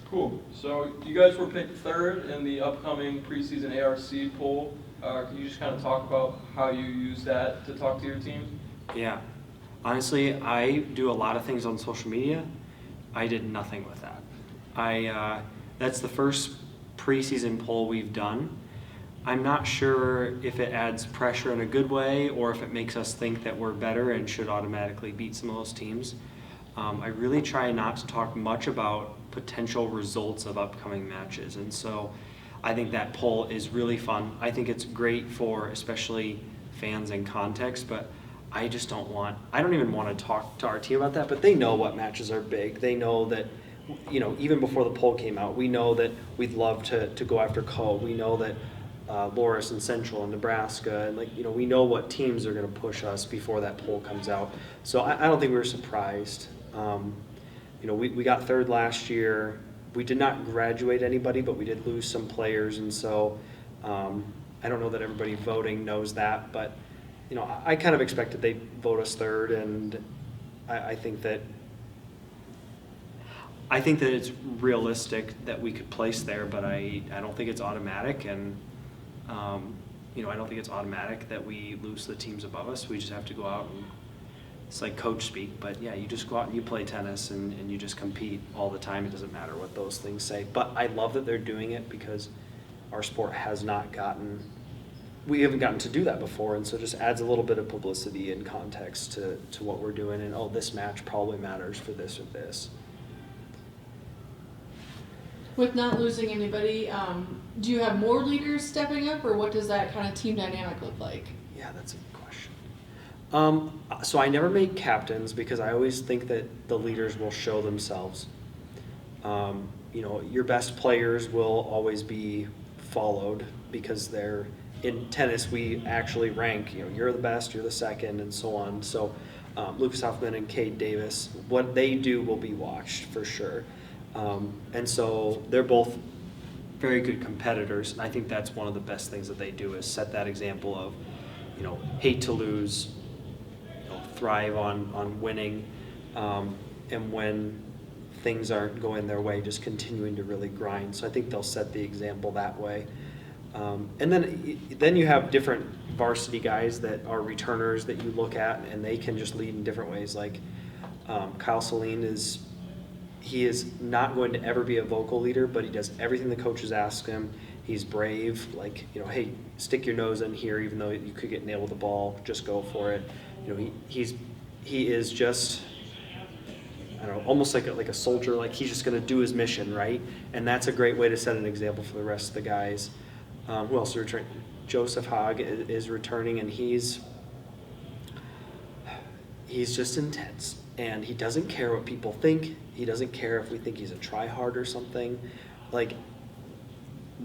Cool. So you guys were picked third in the upcoming preseason ARC poll. Can you just kind of talk about how you use that to talk to your team? Yeah. Honestly, I do a lot of things on social media. I did nothing with that. That's the first preseason poll we've done. I'm not sure if it adds pressure in a good way or if it makes us think that we're better and should automatically beat some of those teams. I really try not to talk much about potential results of upcoming matches, and so I think that poll is really fun. I think it's great for especially fans in context, but I don't even want to talk to our team about that, but they know what matches are big. They know that, even before the poll came out, we know that we'd love to go after Co. We know that Loras and Central and Nebraska, and we know what teams are going to push us before that poll comes out. So I don't think we were surprised. We got third last year. We did not graduate anybody, but we did lose some players, and so I don't know that everybody voting knows that, but I kind of expected they'd vote us third, and I think that it's realistic that we could place there, but I don't think it's automatic, and I don't think it's automatic that we lose the teams above us. We just have to go out and it's like coach speak, but yeah, you just go out and you play tennis and you just compete all the time. It doesn't matter what those things say. But I love that they're doing it because our sport we haven't gotten to do that before, and so it just adds a little bit of publicity and context to what we're doing, and this match probably matters for this or this. With not losing anybody, do you have more leaders stepping up, or what does that kind of team dynamic look like? Yeah, that's a good question. So I never make captains because I always think that the leaders will show themselves. Your best players will always be followed because they're in tennis. We actually rank. You're the best, you're the second, and so on. So Lucas Hoffman and Cade Davis, what they do will be watched for sure. And so they're both very good competitors, and I think that's one of the best things that they do is set that example of, hate to lose, thrive on winning, and when things aren't going their way, just continuing to really grind. So I think they'll set the example that way. And then you have different varsity guys that are returners that you look at, and they can just lead in different ways. Like Kyle Saline is not going to ever be a vocal leader, but he does everything the coaches ask him. He's brave, hey, stick your nose in here, even though you could get nailed with the ball, just go for it. He is just, I don't know, almost like a soldier. He's just going to do his mission, right? And that's a great way to set an example for the rest of the guys. Who else is returning? Joseph Haag is returning, and he's just intense. And he doesn't care what people think. He doesn't care if we think he's a try-hard or something.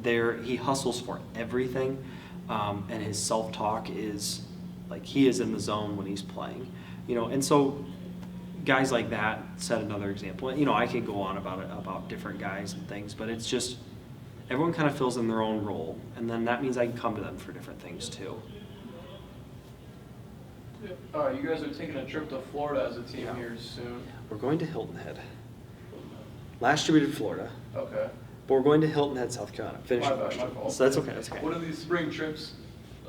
He hustles for everything, and his self-talk is he is in the zone when he's playing. And so guys like that set another example. I could go on about different guys and things, but it's just everyone kind of fills in their own role, and then that means I can come to them for different things too. You guys are taking a trip to Florida as a team here soon. We're going to Hilton Head. Last year we did Florida. Okay. But we're going to Hilton Head, South Carolina. Finish the question. So that's okay. That's okay. What are these spring trips?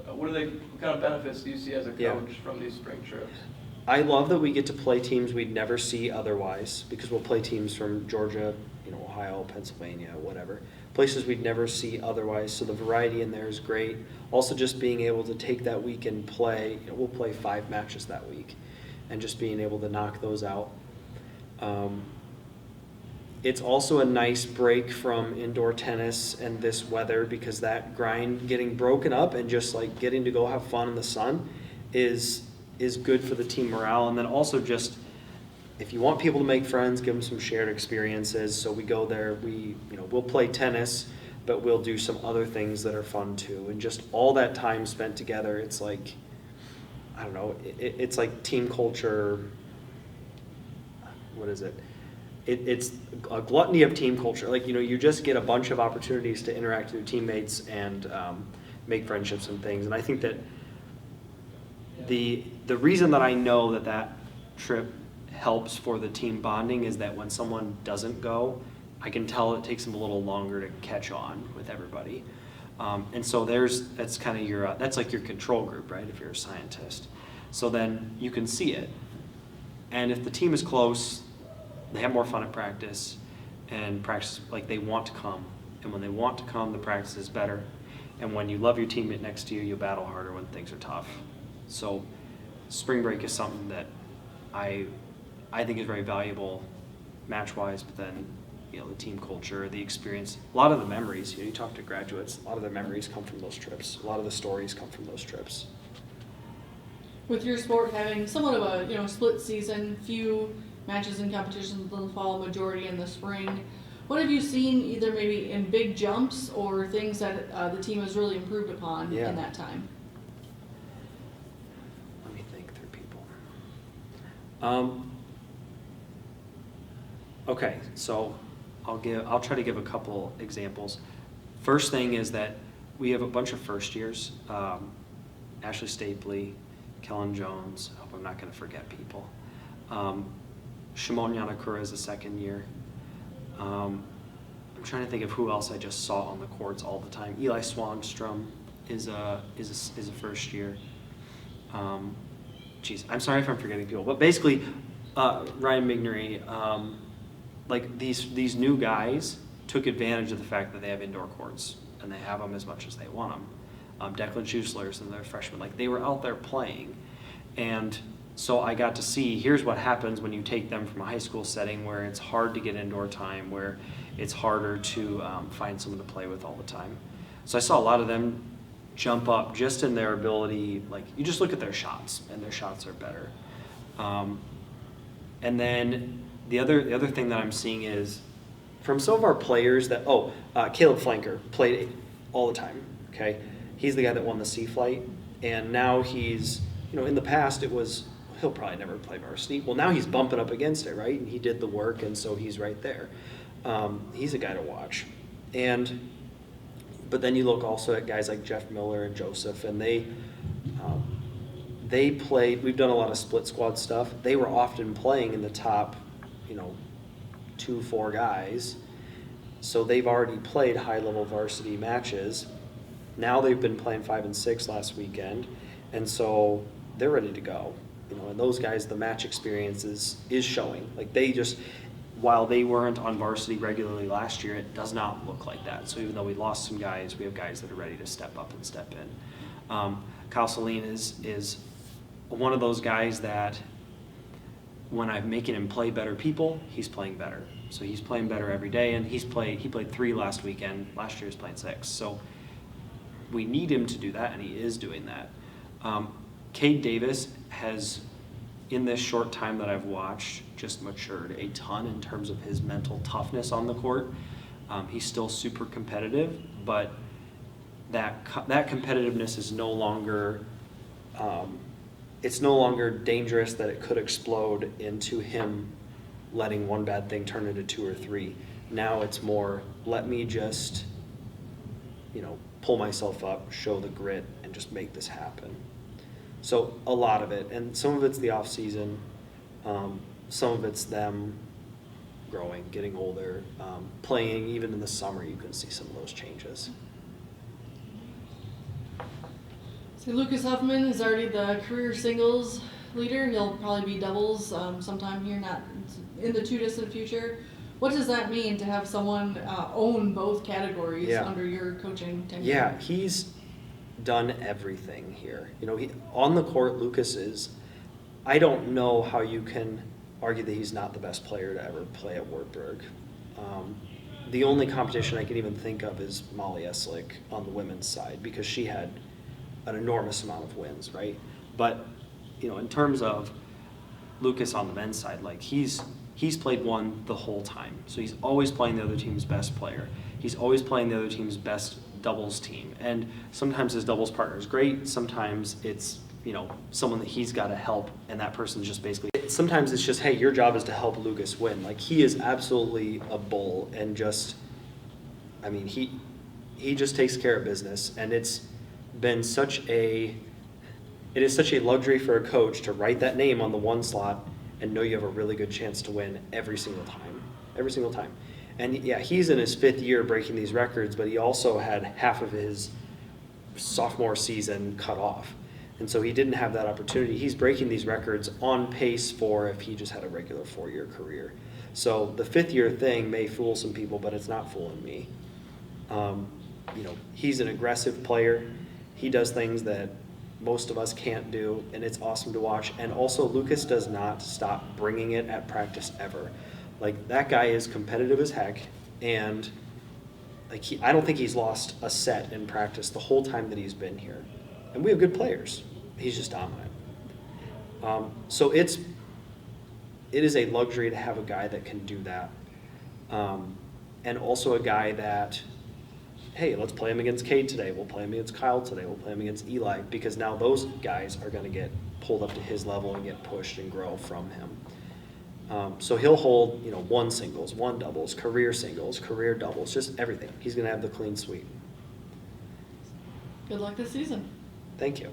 What kind of benefits do you see as a coach from these spring trips? I love that we get to play teams we'd never see otherwise, because we'll play teams from Georgia, Ohio, Pennsylvania, whatever. Places we'd never see otherwise. So the variety in there is great. Also, just being able to take that week and play. We'll play 5 matches that week, and just being able to knock those out. It's also a nice break from indoor tennis and this weather, because that grind, getting broken up and just getting to go have fun in the sun is good for the team morale. And then also just, if you want people to make friends, give them some shared experiences. So we go there, we'll play tennis, but we'll do some other things that are fun too. And just all that time spent together, it's I don't know, it's like team culture. What is it? It's a gluttony of team culture. You just get a bunch of opportunities to interact with your teammates and make friendships and things. And I think that the reason that I know that trip helps for the team bonding is that when someone doesn't go, I can tell it takes him a little longer to catch on with everybody. And so that's kind of your, that's like your control group, right, if you're a scientist. So then you can see it. And if the team is close, they have more fun at practice, and practice, like, they want to come. And when they want to come, the practice is better. And when you love your teammate next to you, you battle harder when things are tough. So spring break is something that I think is very valuable match-wise, but then, you know, the team culture, the experience, a lot of the memories, you know, you talk to graduates, a lot of the memories come from those trips. A lot of the stories come from those trips. With your sport having somewhat of a, you know, split season, few matches and competitions in the fall, majority in the spring, what have you seen either maybe in big jumps or things that the team has really improved upon in that time? Let me think through people. Okay, so I'll try to give a couple examples. First thing is that we have a bunch of first years. Ashley Stapley, Kellen Jones. I hope I'm not going to forget people. Shimon Yanakura is a second year. I'm trying to think of who else I just saw on the courts all the time. Eli Swanstrom is a first year. Geez, I'm sorry if I'm forgetting people, but basically, Ryan Mignery, like these new guys took advantage of the fact that they have indoor courts and they have them as much as they want them. Declan Schussler's and their freshmen, like, they were out there playing, and so I got to see, here's what happens when you take them from a high school setting where it's hard to get indoor time, where it's harder to find someone to play with all the time. So I saw a lot of them jump up just in their ability, like, you just look at their shots, and their shots are better. And then the other thing that I'm seeing is from some of our players that, Caleb Flanker played all the time, okay? He's the guy that won the C flight, and now he's, you know, in the past it was, he'll probably never play varsity. Well, now he's bumping up against it, right? And he did the work, and so he's right there. He's a guy to watch. But then you look also at guys like Jeff Miller and Joseph, and they played, we've done a lot of split squad stuff. They were often playing in the top, you know, 2-4 guys. So they've already played high-level varsity matches. Now they've been playing 5 and 6 last weekend, and so they're ready to go. You know, and those guys, the match experience is showing. Like, they just, while they weren't on varsity regularly last year, it does not look like that. So even though we lost some guys, we have guys that are ready to step up and step in. Kyle Saline is one of those guys that when I'm making him play better people, he's playing better. So he's playing better every day, and he played 3 last weekend. Last year he was playing 6. So we need him to do that, and he is doing that. Cade Davis has, in this short time that I've watched, just matured a ton in terms of his mental toughness on the court. He's still super competitive, but that competitiveness is no longer, it's no longer dangerous that it could explode into him letting one bad thing turn into 2 or 3. Now it's more, let me just, you know, pull myself up, show the grit, and just make this happen. So a lot of it, and some of it's the off season, some of it's them growing, getting older, playing. Even in the summer, you can see some of those changes. So Lucas Huffman is already the career singles leader. He'll probably be doubles sometime here, not in the too distant future. What does that mean to have someone own both categories under your coaching tenure? Yeah, he's done everything here. You know, on the court, Lucas is, I don't know how you can argue that he's not the best player to ever play at Wartburg. The only competition I can even think of is Molly Eslick on the women's side, because she had an enormous amount of wins, right? But, you know, in terms of Lucas on the men's side, like, he's played one the whole time. So he's always playing the other team's best player. He's always playing the other team's best doubles team. And sometimes his doubles partner is great. Sometimes it's, you know, someone that he's got to help, and that person's just basically, sometimes it's just, hey, your job is to help Lucas win. Like, he is absolutely a bull, and just, I mean, he just takes care of business. And it's been it is such a luxury for a coach to write that name on the one slot and know you have a really good chance to win every single time. And yeah, he's in his 5th year breaking these records, but he also had half of his sophomore season cut off. And so he didn't have that opportunity. He's breaking these records on pace for if he just had a regular 4-year career. So the 5th year thing may fool some people, but it's not fooling me. He's an aggressive player. He does things that most of us can't do, and it's awesome to watch. And also, Lucas does not stop bringing it at practice ever. Like, that guy is competitive as heck, and I don't think he's lost a set in practice the whole time that he's been here. And we have good players. He's just dominant. So it is a luxury to have a guy that can do that. And also a guy that, hey, let's play him against Cade today. We'll play him against Kyle today. We'll play him against Eli, because now those guys are going to get pulled up to his level and get pushed and grow from him. So he'll hold, 1 singles, 1 doubles, career singles, career doubles, just everything. He's going to have the clean sweep. Good luck this season. Thank you.